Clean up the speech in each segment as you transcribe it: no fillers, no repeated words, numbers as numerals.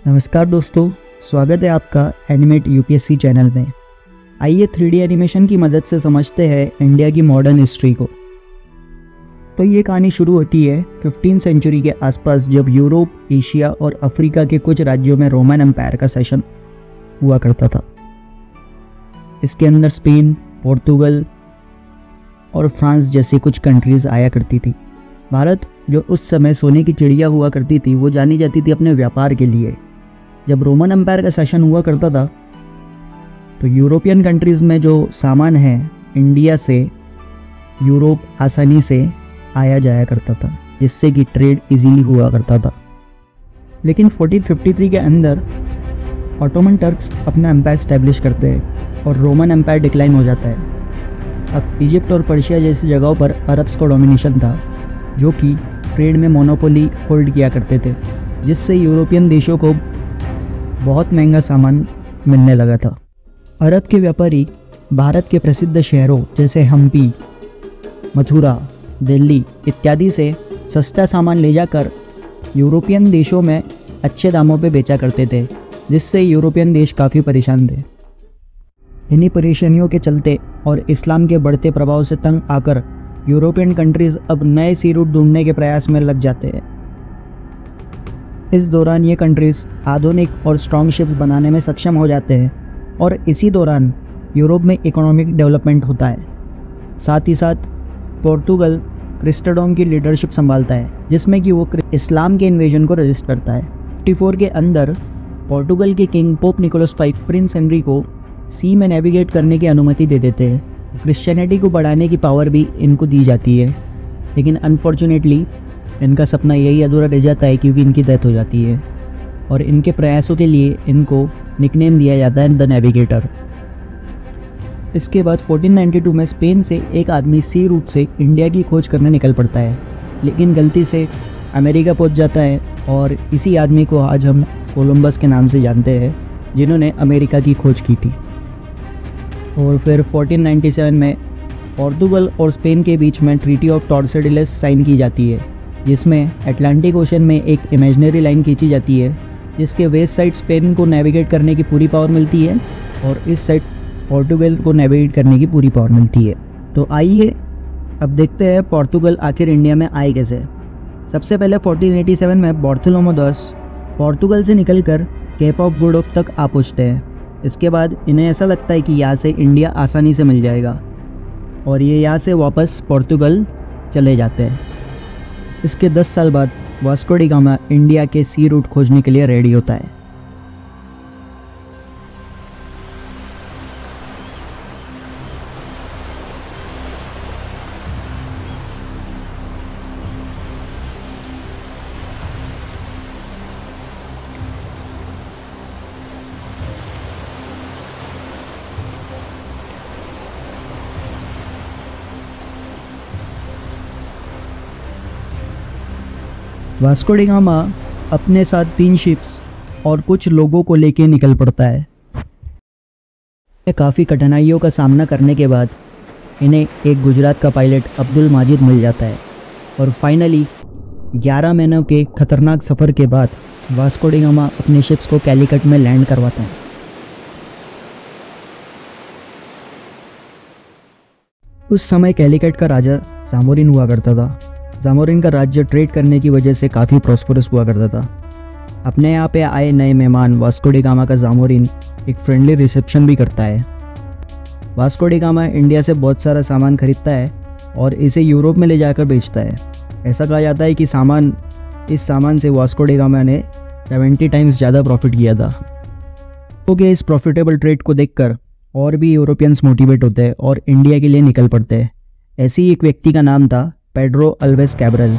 नमस्कार दोस्तों, स्वागत है आपका एनिमेट यूपीएससी चैनल में। आइए 3D एनिमेशन की मदद से समझते हैं इंडिया की मॉडर्न हिस्ट्री को। तो ये कहानी शुरू होती है 15वीं सेंचुरी के आसपास, जब यूरोप, एशिया और अफ्रीका के कुछ राज्यों में रोमन एम्पायर का शासन हुआ करता था। इसके अंदर स्पेन, पोर्तुगल और फ्रांस जैसी कुछ कंट्रीज़ आया करती थी। भारत, जो उस समय सोने की चिड़िया हुआ करती थी, वो जानी जाती थी अपने व्यापार के लिए। जब रोमन एम्पायर का शासन हुआ करता था तो यूरोपियन कंट्रीज़ में जो सामान है, इंडिया से यूरोप आसानी से आया जाया करता था, जिससे कि ट्रेड इजीली हुआ करता था। लेकिन 1453 के अंदर ऑटोमन टर्क्स अपना एम्पायर स्टैब्लिश करते हैं और रोमन एम्पायर डिक्लाइन हो जाता है। अब इजिप्ट और पर्शिया जैसी जगहों पर अरब्स का डोमिनेशन था, जो कि ट्रेड में मोनोपोली होल्ड किया करते थे, जिससे यूरोपियन देशों को बहुत महंगा सामान मिलने लगा था। अरब के व्यापारी भारत के प्रसिद्ध शहरों जैसे हम्पी, मथुरा, दिल्ली इत्यादि से सस्ता सामान ले जाकर यूरोपियन देशों में अच्छे दामों पे बेचा करते थे, जिससे यूरोपियन देश काफ़ी परेशान थे। इन्हीं परेशानियों के चलते और इस्लाम के बढ़ते प्रभाव से तंग आकर यूरोपियन कंट्रीज़ अब नए सी रूट ढूंढने के प्रयास में लग जाते हैं। इस दौरान ये कंट्रीज़ आधुनिक और स्ट्रॉन्ग शिप्स बनाने में सक्षम हो जाते हैं और इसी दौरान यूरोप में इकोनॉमिक डेवलपमेंट होता है। साथ ही साथ पोर्तुगल क्रिस्टोडम की लीडरशिप संभालता है, जिसमें कि वो इस्लाम के इन्वेजन को रजिस्ट करता है। 54 के अंदर पोर्तुगल के king Pope Nicholas V prince Henry को सी में नेविगेट करने की अनुमति दे देते हैं। क्रिश्चियनिटी को बढ़ाने की पावर भी इनको दी जाती है, लेकिन अनफॉर्चुनेटली इनका सपना यही अधूरा रह जाता है क्योंकि इनकी डेथ हो जाती है और इनके प्रयासों के लिए इनको निकनेम दिया जाता है द नेविगेटर। इसके बाद 1492 में स्पेन से एक आदमी सी रूट से इंडिया की खोज करने निकल पड़ता है, लेकिन गलती से अमेरिका पहुंच जाता है और इसी आदमी को आज हम कोलंबस के नाम से जानते हैं, जिन्होंने अमेरिका की खोज की थी। और फिर 1497 में पोर्तुगल और स्पेन के बीच में ट्रीटी ऑफ टॉर्सिडिलेस साइन की जाती है, जिसमें अटलांटिक ओशन में एक इमेजिनरी लाइन खींची जाती है, जिसके वेस्ट साइड स्पेन को नेविगेट करने की पूरी पावर मिलती है और इस साइड पोर्तुगल को नेविगेट करने की पूरी पावर मिलती है। तो आइए अब देखते हैं पोर्तुगल आखिर इंडिया में आए कैसे। सबसे पहले 1487 में बार्थोलोमेव दस पोर्तुगल से निकलकर केप ऑफ गुड होप तक आ पहुँचते हैं। इसके बाद इन्हें ऐसा लगता है कि यहाँ से इंडिया आसानी से मिल जाएगा और ये यहाँ से वापस पोर्तुगल चले जाते हैं। इसके 10 साल बाद वास्को डी गामा इंडिया के सी रूट खोजने के लिए रेडी होता है। वास्को डी गामा अपने साथ 3 शिप्स और कुछ लोगों को लेके निकल पड़ता है। काफ़ी कठिनाइयों का सामना करने के बाद इन्हें एक गुजरात का पायलट अब्दुल माजिद मिल जाता है और फाइनली 11 महीनों के खतरनाक सफ़र के बाद वास्को डी गामा अपने शिप्स को कैलिकट में लैंड करवाता है। उस समय कैलिकट का राजा जामोरिन हुआ करता था। जामोरिन का राज्य ट्रेड करने की वजह से काफ़ी प्रॉस्परस हुआ करता था। अपने यहाँ पे आए नए मेहमान वास्को डी गामा का जामोरिन एक फ्रेंडली रिसेप्शन भी करता है। वास्को डी गामा इंडिया से बहुत सारा सामान खरीदता है और इसे यूरोप में ले जाकर बेचता है। ऐसा कहा जाता है कि इस सामान से वास्को डी गामा ने 70 टाइम्स ज़्यादा प्रॉफिट किया था। ओके, इस प्रॉफिटेबल ट्रेड को देखकर और भी यूरोपियंस मोटिवेट होते हैं और इंडिया के लिए निकल पड़ते हैं। ऐसे ही एक व्यक्ति का नाम था पेड्रो अल्वेस कैब्रल।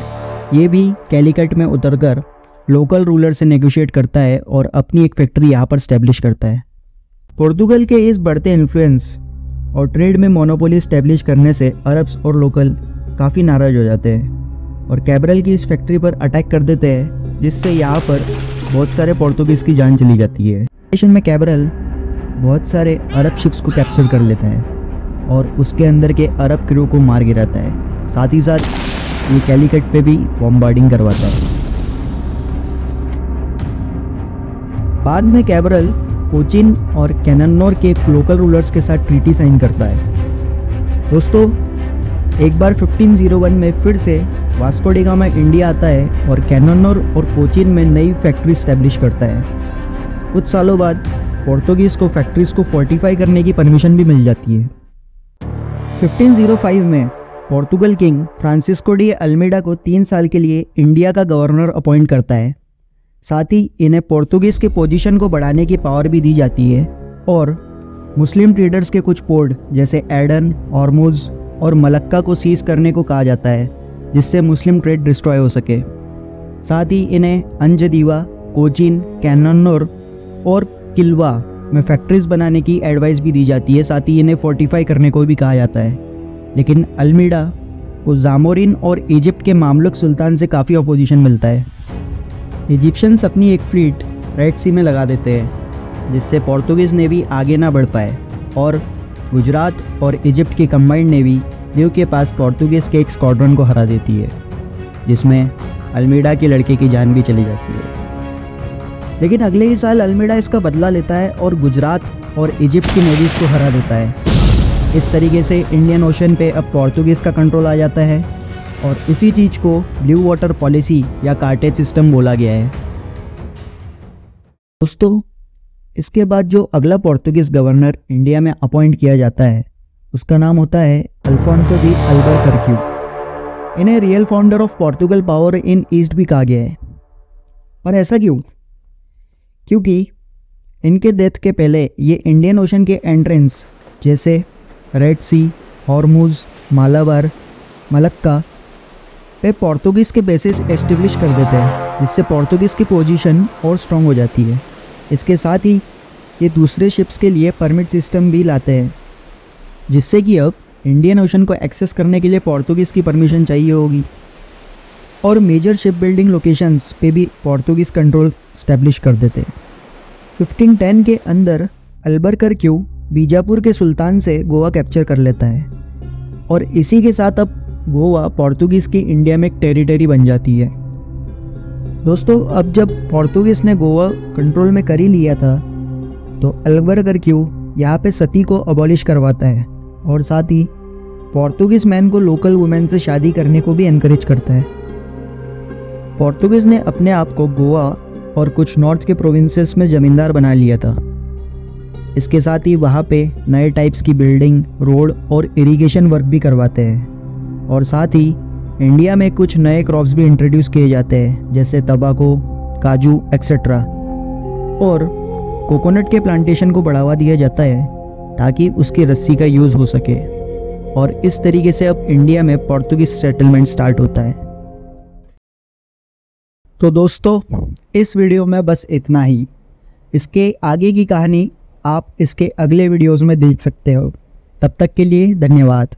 ये भी कैलिकट में उतरकर लोकल रूलर से नेगोशिएट करता है और अपनी एक फैक्ट्री यहाँ पर स्टैब्लिश करता है। पोर्तुगल के इस बढ़ते इन्फ्लुएंस और ट्रेड में मोनोपोली स्टैब्लिश करने से अरब्स और लोकल काफ़ी नाराज़ हो जाते हैं और कैब्रल की इस फैक्ट्री पर अटैक कर देते हैं, जिससे यहाँ पर बहुत सारे पोर्तुगीज़ की जान चली जाती है। स्टेशन में कैब्रल बहुत सारे अरब शिप्स को कैप्चर कर लेता है और उसके अंदर के अरब क्रू को मार गिराता है। साथ ही साथ ये कैलिकट पे भी बॉम्बार्डिंग करवाता है। बाद में कैबरल कोचिन और कैननौर के लोकल रूलर्स के साथ ट्रीटी साइन करता है। दोस्तों, एक बार 1501 में फिर से वास्को डी गामा इंडिया आता है और कैननौर और कोचिन में नई फैक्ट्री स्टैब्लिश करता है। कुछ सालों बाद पोर्तुगीज़ को फैक्ट्रीज़ को फोर्टिफाई करने की परमिशन भी मिल जाती है। 1505 में Portugal king Francisco de Almeida को 3 साल के लिए इंडिया का गवर्नर अपॉइंट करता है। साथ ही इन्हें पोर्तुगीज़ के पोजीशन को बढ़ाने की पावर भी दी जाती है और मुस्लिम ट्रेडर्स के कुछ पोर्ट जैसे एडन, हॉर्मुज और मलक्का को सीज करने को कहा जाता है, जिससे मुस्लिम ट्रेड डिस्ट्रॉय हो सके। साथ ही इन्हें अंजदीवा, कोचिन, कैननौर और किल्वा में फैक्ट्रीज बनाने की एडवाइस भी दी जाती है। साथ ही इन्हें फोर्टिफाई करने को भी कहा जाता है। लेकिन अल्मीडा को जामोरिन और इजिप्ट के मामलुक सुल्तान से काफ़ी अपोजिशन मिलता है। इजिप्शियंस अपनी एक फ्लीट रेड सी में लगा देते हैं, जिससे पोर्तुगीज़ नेवी आगे ना बढ़ पाए और गुजरात और इजिप्ट की कंबाइंड नेवी दीव के पास पोर्तुगीज़ के एक स्क्वाड्रन को हरा देती है, जिसमें अल्मीडा के लड़के की जान भी चली जाती है। लेकिन अगले ही साल अल्मीडा इसका बदला लेता है और गुजरात और इजिप्ट की नेवीज़ को हरा देता है। इस तरीके से इंडियन ओशन पे अब पोर्तुगीज़ का कंट्रोल आ जाता है और इसी चीज़ को ब्लू वाटर पॉलिसी या कार्टेज सिस्टम बोला गया है। दोस्तों, इसके बाद जो अगला पोर्तुगीज़ गवर्नर इंडिया में अपॉइंट किया जाता है उसका नाम होता है अल्फोंसो दी अल्बुकर्क्यू। इन्हें real founder of Portugal power in east भी कहा गया है। और ऐसा क्यों? क्योंकि इनके डेथ के पहले ये इंडियन ओशन के एंट्रेंस जैसे रेड सी, हॉर्मुज, मालाबार, मलक्का पे पोर्तुगीज़ के बेसिस एस्टेब्लिश कर देते हैं, जिससे पोर्तुगीज़ की पोजीशन और स्ट्रॉन्ग हो जाती है। इसके साथ ही ये दूसरे शिप्स के लिए परमिट सिस्टम भी लाते हैं, जिससे कि अब इंडियन ओशन को एक्सेस करने के लिए पोर्तुगीज़ की परमिशन चाहिए होगी। और मेजर शिप बिल्डिंग लोकेशंस पे भी पोर्तुगीज़ कंट्रोल स्टैब्लिश कर देते हैं। 1510 के अंदर अल्बुकर्क्यू बीजापुर के सुल्तान से गोवा कैप्चर कर लेता है और इसी के साथ अब गोवा पोर्तुगीज़ की इंडिया में एक टेरिटरी बन जाती है। दोस्तों, अब जब पोर्तुगीज़ ने गोवा कंट्रोल में कर ही लिया था तो अल्बुकर्क्यू यहाँ पे सती को अबॉलिश करवाता है और साथ ही पोर्तुगीज़ मैन को लोकल वुमेन से शादी करने को भी एनकरेज करता है। पोर्तुगीज़ ने अपने आप को गोवा और कुछ नॉर्थ के प्रोविंसेस में ज़मींदार बना लिया था। इसके साथ ही वहाँ पे नए टाइप्स की बिल्डिंग, रोड और इरिगेशन वर्क भी करवाते हैं और साथ ही इंडिया में कुछ नए क्रॉप्स भी इंट्रोड्यूस किए जाते हैं, जैसे तंबाकू, काजू एक्सेट्रा। और कोकोनट के प्लांटेशन को बढ़ावा दिया जाता है ताकि उसकी रस्सी का यूज़ हो सके और इस तरीके से अब इंडिया में पोर्तुगीज़ सेटलमेंट स्टार्ट होता है। तो दोस्तों, इस वीडियो में बस इतना ही। इसके आगे की कहानी आप इसके अगले वीडियोज़ में देख सकते हो। तब तक के लिए धन्यवाद।